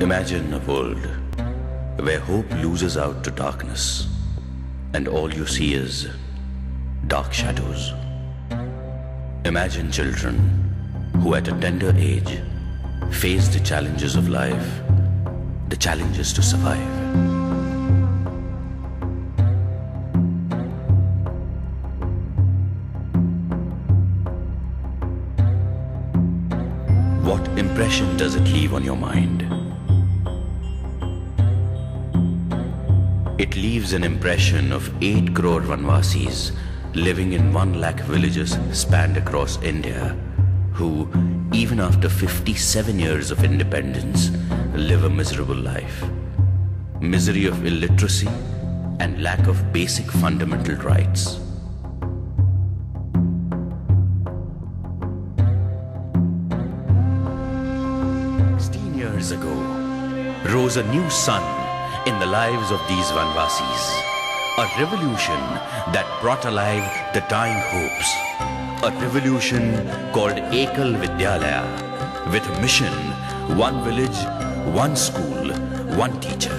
Imagine a world where hope loses out to darkness and all you see is dark shadows. Imagine children who at a tender age face the challenges of life, the challenges to survive. What impression does it leave on your mind? It leaves an impression of 8 crore Vanvasis living in 1 lakh villages spanned across India, who, even after 57 years of independence, live a miserable life. Misery of illiteracy and lack of basic fundamental rights. Years ago, rose a new sun in the lives of these Vanvasis. A revolution that brought alive the dying hopes. A revolution called Ekal Vidyalaya, with a mission: 1 village, 1 school, 1 teacher.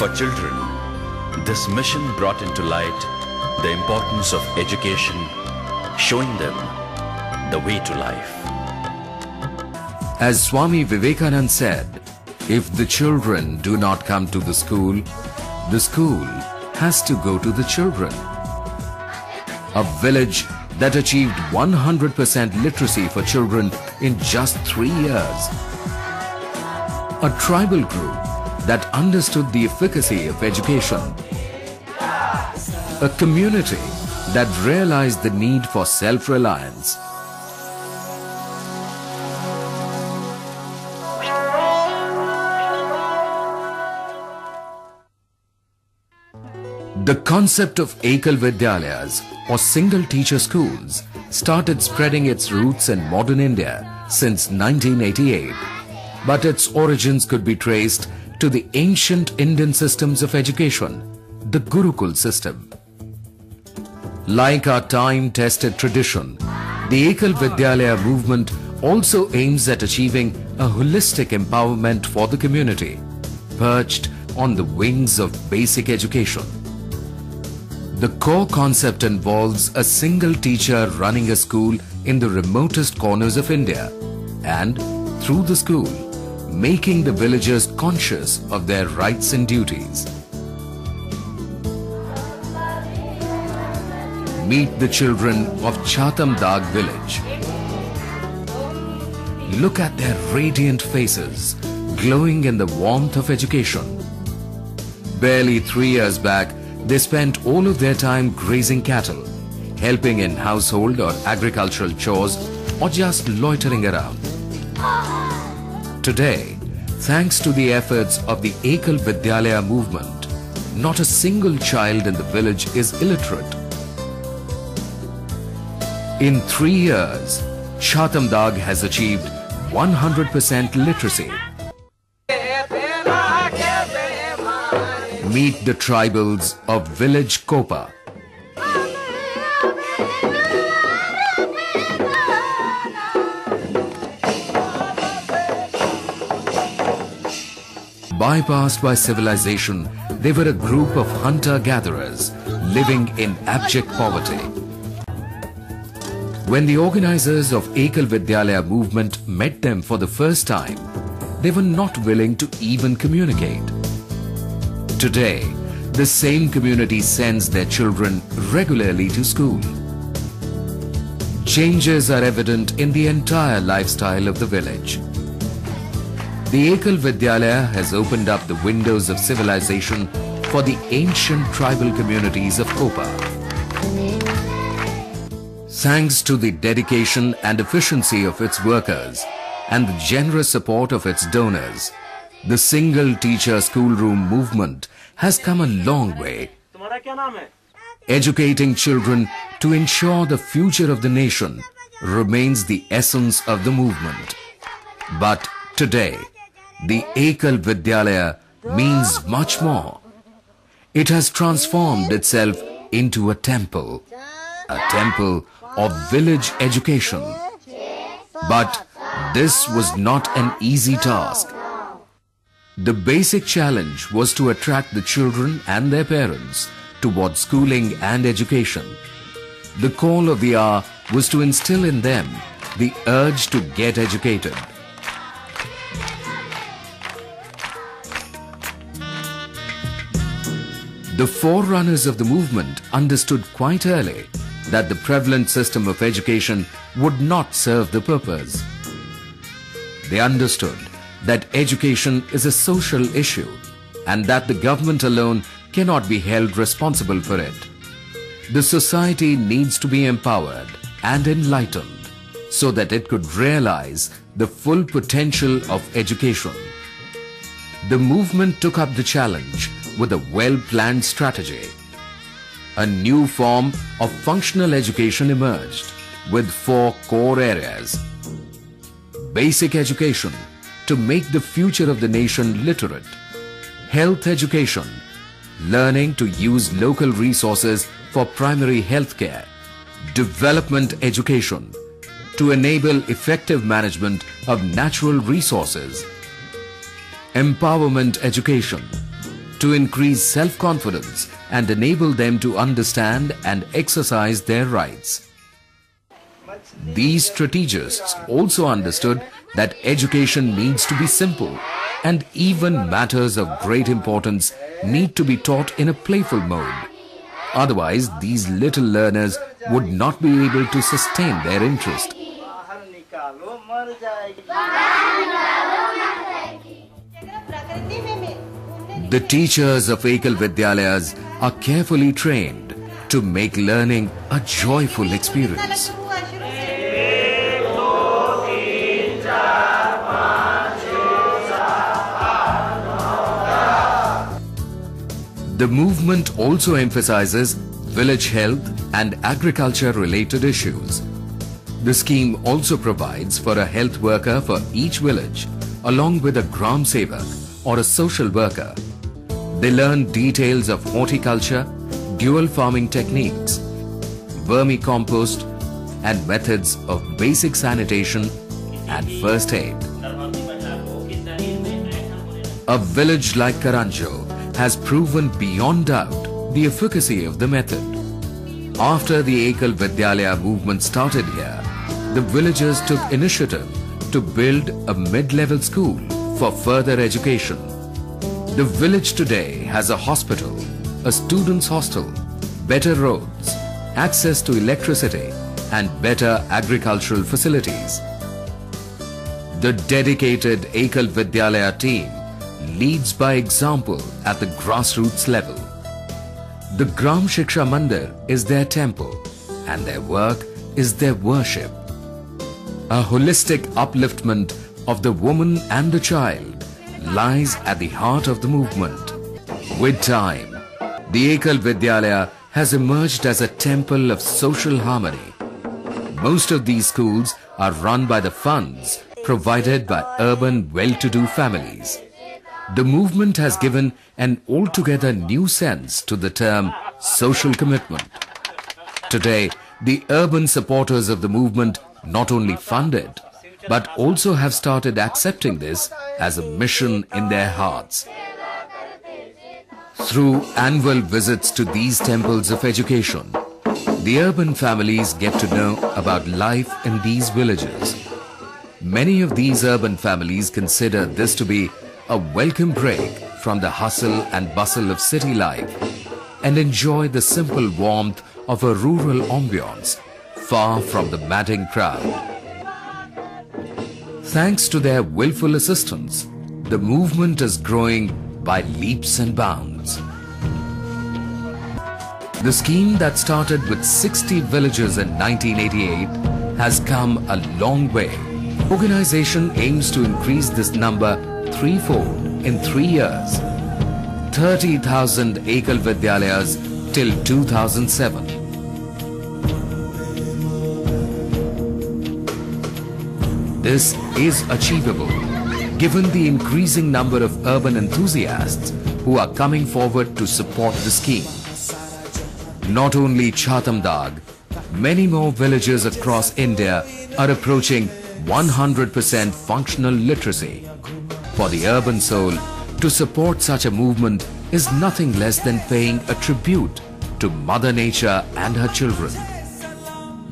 For children, this mission brought into light the importance of education, showing them the way to life. As Swami Vivekananda said, if the children do not come to the school has to go to the children. A village that achieved 100% literacy for children in just 3 years. A tribal group that understood the efficacy of education. A community that realized the need for self-reliance. The concept of Ekal Vidyalayas or single teacher schools started spreading its roots in modern India since 1988, but its origins could be traced to the ancient Indian systems of education, the Gurukul system. Like our time-tested tradition, the Ekal Vidyalaya movement also aims at achieving a holistic empowerment for the community, perched on the wings of basic education. The core concept involves a single teacher running a school in the remotest corners of India and, through the school, making the villagers conscious of their rights and duties. Meet the children of Chatamdag village. Look at their radiant faces, glowing in the warmth of education. Barely 3 years back, they spent all of their time grazing cattle, helping in household or agricultural chores, or just loitering around. Today, thanks to the efforts of the Ekal Vidyalaya movement, not a single child in the village is illiterate. In 3 years, Chatamdag has achieved 100% literacy. Meet the tribals of village Kopa. Bypassed by civilization, they were a group of hunter-gatherers living in abject poverty. When the organizers of Ekal Vidyalaya movement met them for the first time, they were not willing to even communicate. Today, the same community sends their children regularly to school. Changes are evident in the entire lifestyle of the village. The Ekal Vidyalaya has opened up the windows of civilization for the ancient tribal communities of Kopa. Thanks to the dedication and efficiency of its workers and the generous support of its donors, the single teacher schoolroom movement has come a long way, educating children to ensure the future of the nation remains the essence of the movement. But today, the Ekal Vidyalaya means much more. It has transformed itself into a temple of village education. But this was not an easy task. The basic challenge was to attract the children and their parents towards schooling and education. The call of the hour was to instill in them the urge to get educated. The forerunners of the movement understood quite early that the prevalent system of education would not serve the purpose. They understood that education is a social issue and that the government alone cannot be held responsible for it. The society needs to be empowered and enlightened so that it could realize the full potential of education. The movement took up the challenge with a well-planned strategy. A new form of functional education emerged with 4 core areas. Basic education to make the future of the nation literate. Health education, learning to use local resources for primary health care. Development education to enable effective management of natural resources. Empowerment education to increase self-confidence and enable them to understand and exercise their rights. These strategists also understood that education needs to be simple and even matters of great importance need to be taught in a playful mode. Otherwise, these little learners would not be able to sustain their interest. The teachers of Ekal Vidyalayas are carefully trained to make learning a joyful experience. The movement also emphasizes village health and agriculture related issues. The scheme also provides for a health worker for each village along with a Gram Sevak or a social worker. They learn details of horticulture, dual farming techniques, vermicompost and methods of basic sanitation and first aid. A village like Karanjo has proven beyond doubt the efficacy of the method. After the Ekal Vidyalaya movement started here, the villagers took initiative to build a mid-level school for further education. The village today has a hospital, a students' hostel, better roads, access to electricity and better agricultural facilities. The dedicated Ekal Vidyalaya team leads by example at the grassroots level. The Gram Shiksha Mandir is their temple and their work is their worship. A holistic upliftment of the woman and the child lies at the heart of the movement. With time, the Ekal Vidyalaya has emerged as a temple of social harmony. Most of these schools are run by the funds provided by urban well-to-do families. The movement has given an altogether new sense to the term social commitment. Today, the urban supporters of the movement not only fund it, but also have started accepting this as a mission in their hearts. Through annual visits to these temples of education, the urban families get to know about life in these villages. Many of these urban families consider this to be a welcome break from the hustle and bustle of city life and enjoy the simple warmth of a rural ambience far from the madding crowd. Thanks to their willful assistance, the movement is growing by leaps and bounds. The scheme that started with 60 villages in 1988 has come a long way. Organization aims to increase this number threefold in 3 years. 30,000 Ekal Vidyalayas till 2007. This is achievable given the increasing number of urban enthusiasts who are coming forward to support the scheme. Not only Chatamdag, many more villages across India are approaching 100% functional literacy. For the urban soul, to support such a movement is nothing less than paying a tribute to Mother Nature and her children.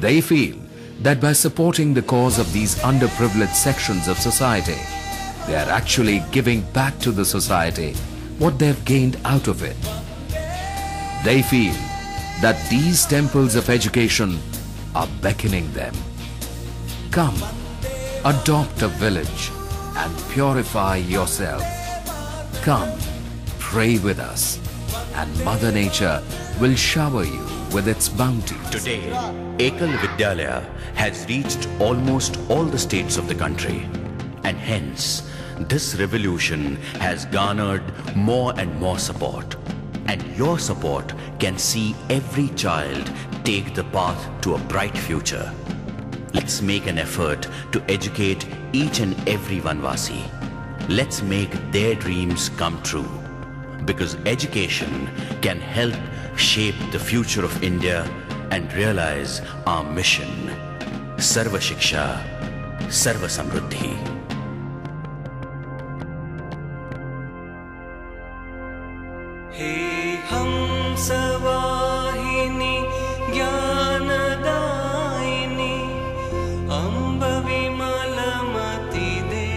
They feel that by supporting the cause of these underprivileged sections of society, they are actually giving back to the society what they have gained out of it. They feel that these temples of education are beckoning them. Come, adopt a village and purify yourself. Come, pray with us, and Mother Nature will shower you with its bounty. Today, Ekal Vidyalaya has reached almost all the states of the country, and hence, this revolution has garnered more and more support. And your support can see every child take the path to a bright future. Let's make an effort to educate each and every Vanvasi. Let's make their dreams come true. Because education can help shape the future of India and realize our mission. Sarva Shiksha, Sarva Samruddhi. Hey Hansavahini ज्ञानदायिनी Amb विमलमति they